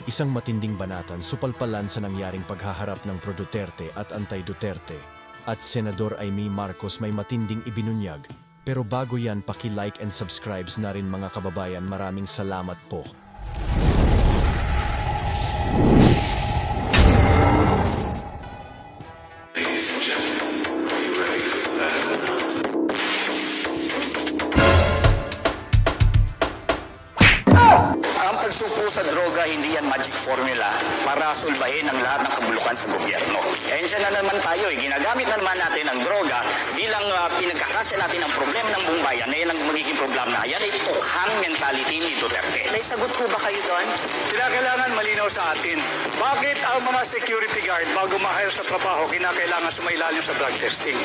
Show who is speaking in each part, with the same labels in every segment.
Speaker 1: Isang matinding banatan supalpalan sa nangyaring paghaharap ng pro-Duterte at anti-Duterte. At Senador Amy Marcos may matinding ibinunyag. Pero bago yan, paki-like and subscribes na rin mga kababayan. Maraming salamat po.
Speaker 2: Ang pagsuko sa droga, hindi yan magic formula para sulbahin ang lahat ng kabulukan sa gobyerno. Kaya na naman tayo, ginagamit na naman natin ang droga bilang pinagkakasya natin ang problema ng buong bayan. Yan ang magiging problema na. Yan ay tukhang mentality ni Duterte.
Speaker 3: May sagot po ba kayo doon?
Speaker 4: Kinakailangan malinaw sa atin, bakit ang mga security guard bago ma-hire sa trabaho, kinakailangan sumailalim sa drug testing?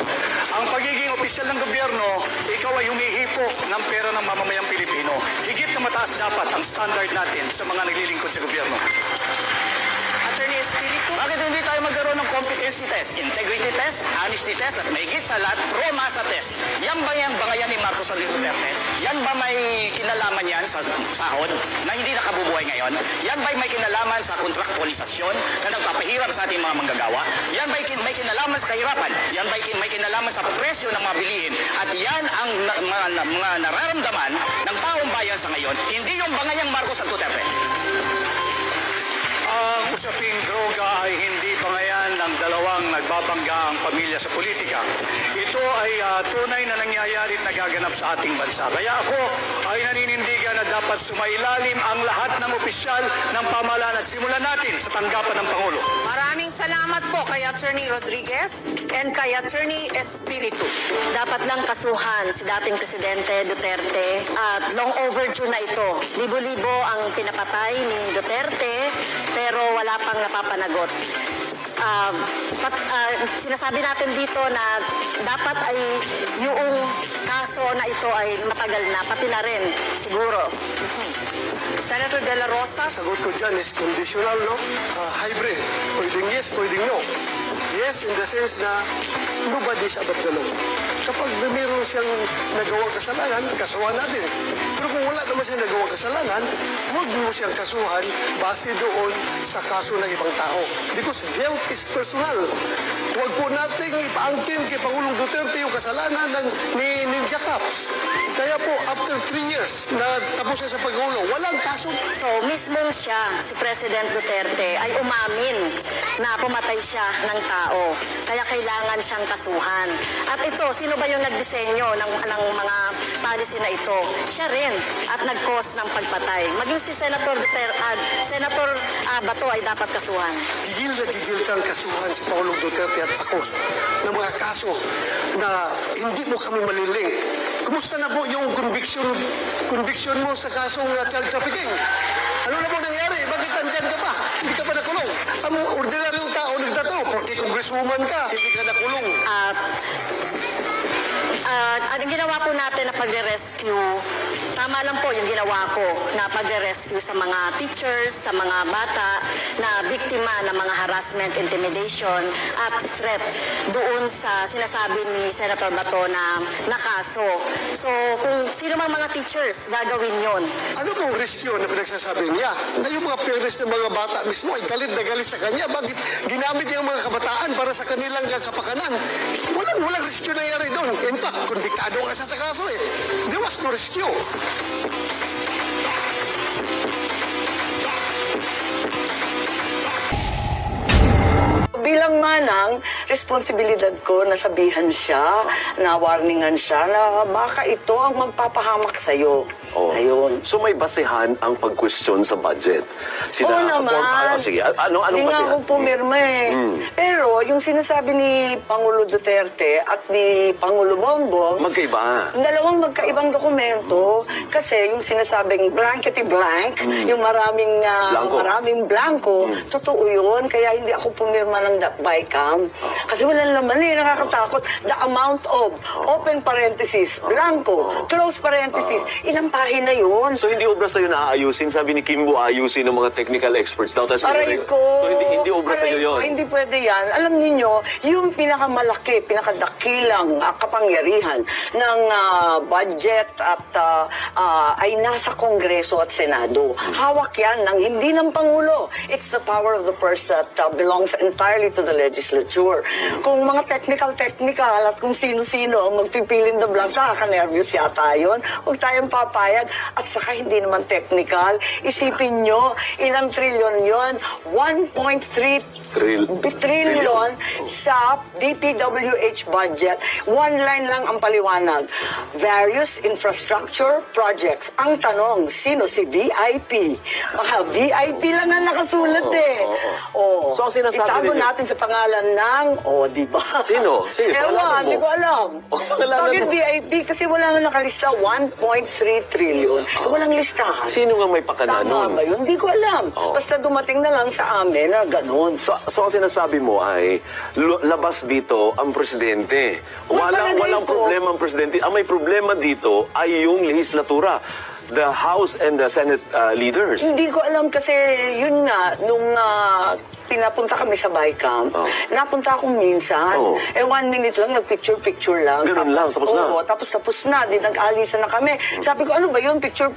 Speaker 4: Ang pagiging opisyal ng gobyerno, ikaw ay humihipo ng pera ng mamamayang Pilipino. Higit na mataas dapat ang standard natin sa mga naglilingkod sa gobyerno.
Speaker 3: Attorney Espiritu?
Speaker 2: Bakit hindi tayo magkaroon ng competency test, integrity test, honesty test, at mahigit sa lahat, pro-masa test? Yan ba yung bangayan ni Marcos at Duterte? Yan ba may kinalaman yan sa sahod na hindi nakabubuhay ngayon? Yan ba may kinalaman sa kontraktualisasyon na nagpapahirap sa ating mga manggagawa? Yan ba may kinalaman sa kahirapan? Yan ba may kinalaman sa presyo ng mga bilihin? At yan ang mga nararamdaman ng taong bayan sa ngayon, hindi yung bangayang Marcos at Duterte.
Speaker 4: Ang usaping droga ay hindi pangayan ng dalawang nagbabanggaang pamilya sa politika. Ito ay tunay na nangyayari at nagaganap sa ating bansa. Kaya ako ay naninindigan na dapat sumailalim ang lahat ng opisyal ng pamahalaan at simulan natin sa tanggapan ng Pangulo.
Speaker 3: Maraming salamat po kay Attorney Rodriguez and kay Attorney Espiritu.
Speaker 5: Dapat lang kasuhan si dating Presidente Duterte at long overdue na ito. Libo-libo ang pinapatay ni Duterte pero wala pang napapanagot. Sinasabi natin dito na dapat ay yung kaso na ito ay matagal na, pati na rin siguro.
Speaker 3: Senator De La Rosa?
Speaker 6: Sagot ko dyan is conditional, no? Hybrid. Pwedeng yes, pwedeng no. Yes, in the sense na nobody is above the law. Kapag mayroon siyang nagawang kasalanan, kasuhan natin. Pero kung wala naman siyang nagawang kasalanan, huwag mo siyang kasuhan base doon sa kaso ng ibang tao. Because guilt is personal. Huwag po nating ipaangkin kay Pangulong Duterte yung kasalanan ni Ninja Caps. Kaya po, after 3 years na tapos siya sa Pangulo, walang kaso.
Speaker 5: So, mismong siya, si President Duterte, ay umamin na pumatay siya ng tao. Kaya kailangan siyang kasuhan. At ito, sino ba yung nagdisenyo ng mga policy na ito? Siya rin. At nag-cause ng pagpatay. Maging si Senator Duterte, Senator Bato ay dapat kasuhan.
Speaker 6: Gigil na gigil kang kasuhan si Pangulong Duterte at ako ng mga kaso na hindi mo kami maliling. Kumusta na po yung conviction mo sa kasong child trafficking? Ano na po nangyari? Bakit andyan ka pa? Hindi ka pa nakulong. Ang ordinaryong tao nagtatanong, porque congresswoman ka, hindi ka nakulong.
Speaker 5: Ang ginawa po natin na pagre-rescue, tama lang po yung ginawa ko na pagre-rescue sa mga teachers, sa mga bata na biktima ng mga harassment, intimidation at threat doon sa sinasabi ni Senator Bato na kaso. So kung sino mang mga teachers, gagawin yon.
Speaker 6: Ano pong rescue na pinagsasabi niya? Na yung mga parents ng mga bata mismo ay galit na galit sa kanya. Bakit ginamit niya ang mga kabataan para sa kanilang kapakanan? Walang rescue nangyari doon. In fact, konbiktado ka sa kaso eh. There was no rescue.
Speaker 7: Bilang manang, responsibilidad ko na sabihan siya, na warningan siya na baka ito ang magpapahamak sa'yo.
Speaker 8: Oh.
Speaker 7: Ayun.
Speaker 8: So may basehan ang pag-question sa budget.
Speaker 7: Oo naman.
Speaker 8: Sige, anong
Speaker 7: Hindi nga
Speaker 8: basehan?
Speaker 7: ako pumirma eh. Pero yung sinasabi ni Pangulo Duterte at ni Pangulo Bongbong,
Speaker 8: Magkaiba.
Speaker 7: dalawang magkaibang dokumento kasi yung sinasabing blankety blank, yung maraming
Speaker 8: Blanco.
Speaker 7: blanco, totoo yun. Kaya hindi ako pumirma ng that BICAM. Kasi walang laman nakakatakot. The amount of, open parenthesis, blanco, close parenthesis, ilang pahina yun?
Speaker 8: So hindi obra sa'yo na aayusin? Sabi ni Kimbo, ayusin ng mga technical experts daw.
Speaker 7: Aray ko.
Speaker 8: So hindi obra sa'yo
Speaker 7: Aray ko,
Speaker 8: yun?
Speaker 7: Hindi pwede yan. Alam ninyo, yung pinakamalaki, pinakadakilang kapangyarihan ng budget at ay nasa Kongreso at Senado. Hawak yan ng hindi ng Pangulo. It's the power of the purse that belongs entirely to the legislature. Kung mga technical at kung sino-sino ang magpipilin the blank, nakaka-nervous yata yun. Huwag tayong papayag. At saka hindi naman technical. Isipin nyo, ilang trilyon yon? 1.3 trillion sa DPWH budget. One line lang ang paliwanag. Various infrastructure projects. Ang tanong, sino si VIP? Mga VIP lang ang nakasulat Oh.
Speaker 8: So, ang sinasabi
Speaker 7: itago
Speaker 8: ninyo-
Speaker 7: natin sa pangalan ng, di ba?
Speaker 8: Sino? Sige,
Speaker 7: Ewan,
Speaker 8: pangalanan mo.
Speaker 7: di ko alam.
Speaker 8: Pangalanan
Speaker 7: Bakit
Speaker 8: mo.
Speaker 7: VIP? Kasi wala nga nakalista 1.3 trillion. Walang listahan.
Speaker 8: Sino nga may pakana
Speaker 7: Tama
Speaker 8: nun?
Speaker 7: ba yun? Hindi ko alam.
Speaker 8: Oo.
Speaker 7: Basta dumating na lang sa amin na ganun.
Speaker 8: So ang sinasabi mo ay labas dito ang presidente.
Speaker 7: Palagay
Speaker 8: Walang
Speaker 7: ko.
Speaker 8: problema ang presidente. Ang may problema dito ay yung legislatura. The House and the Senate leaders.
Speaker 7: Hindi ko alam kasi yun nga, nung pinapunta kami sa BICAM, napunta akong minsan. 1 minute lang, nag-picture lang.
Speaker 8: Ganun lang, tapos na?
Speaker 7: Oo, tapos na. Di nag-alisan na kami. Sabi ko, ano ba yun? Picture.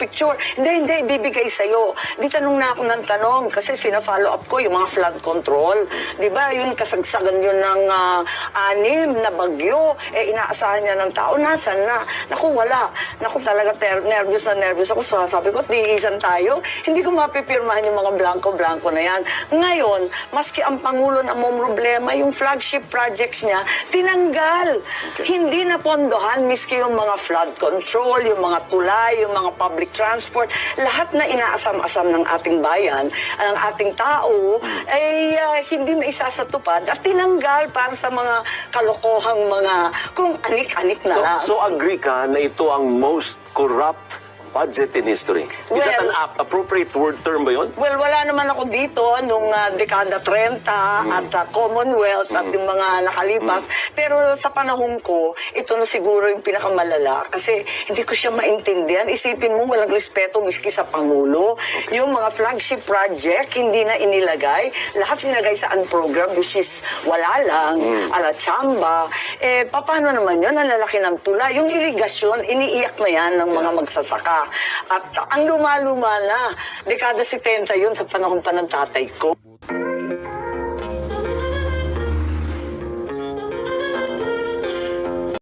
Speaker 7: Hindi, ibibigay sa'yo. Di tanong na ako ng tanong kasi sina-follow up ko yung mga flood control. Di ba, yun kasagsagan yun ng 6 na bagyo. Inaasahan niya ng tao. Nasaan na? Naku, wala. Naku, talaga nervous ako. So, sabi ko, diisan tayo. Hindi ko mapipirmahan yung mga blanco-blanco na yan. Ngayon, maski ang Pangulo na may problema, yung flagship projects niya, tinanggal. Hindi na pondohan, miski yung mga flood control, yung mga tulay, yung mga public transport, lahat na inaasam-asam ng ating bayan, ng ating tao, ay hindi na isasatupad at tinanggal para sa mga kalokohang mga, kung anik-anik na lang.
Speaker 8: So agree ka na ito ang most corrupt budget in history? Is that an appropriate word term ba yun?
Speaker 7: Well, wala naman ako dito nung dekada 30 at Commonwealth at yung mga nakalipas. Pero sa panahon ko, ito na siguro yung pinakamalala kasi hindi ko siya maintindihan. Isipin mo, walang respeto miski sa Pangulo. Yung mga flagship project, hindi na inilagay. Lahat inilagay sa program which is wala lang, ala chamba. Paano naman yun? Ang lalaki ng tula. Yung irigasyon, iniiyak na yan ng mga magsasaka. At ang luma-luma na, dekada 70 yun sa panahon pa ng tatay ko.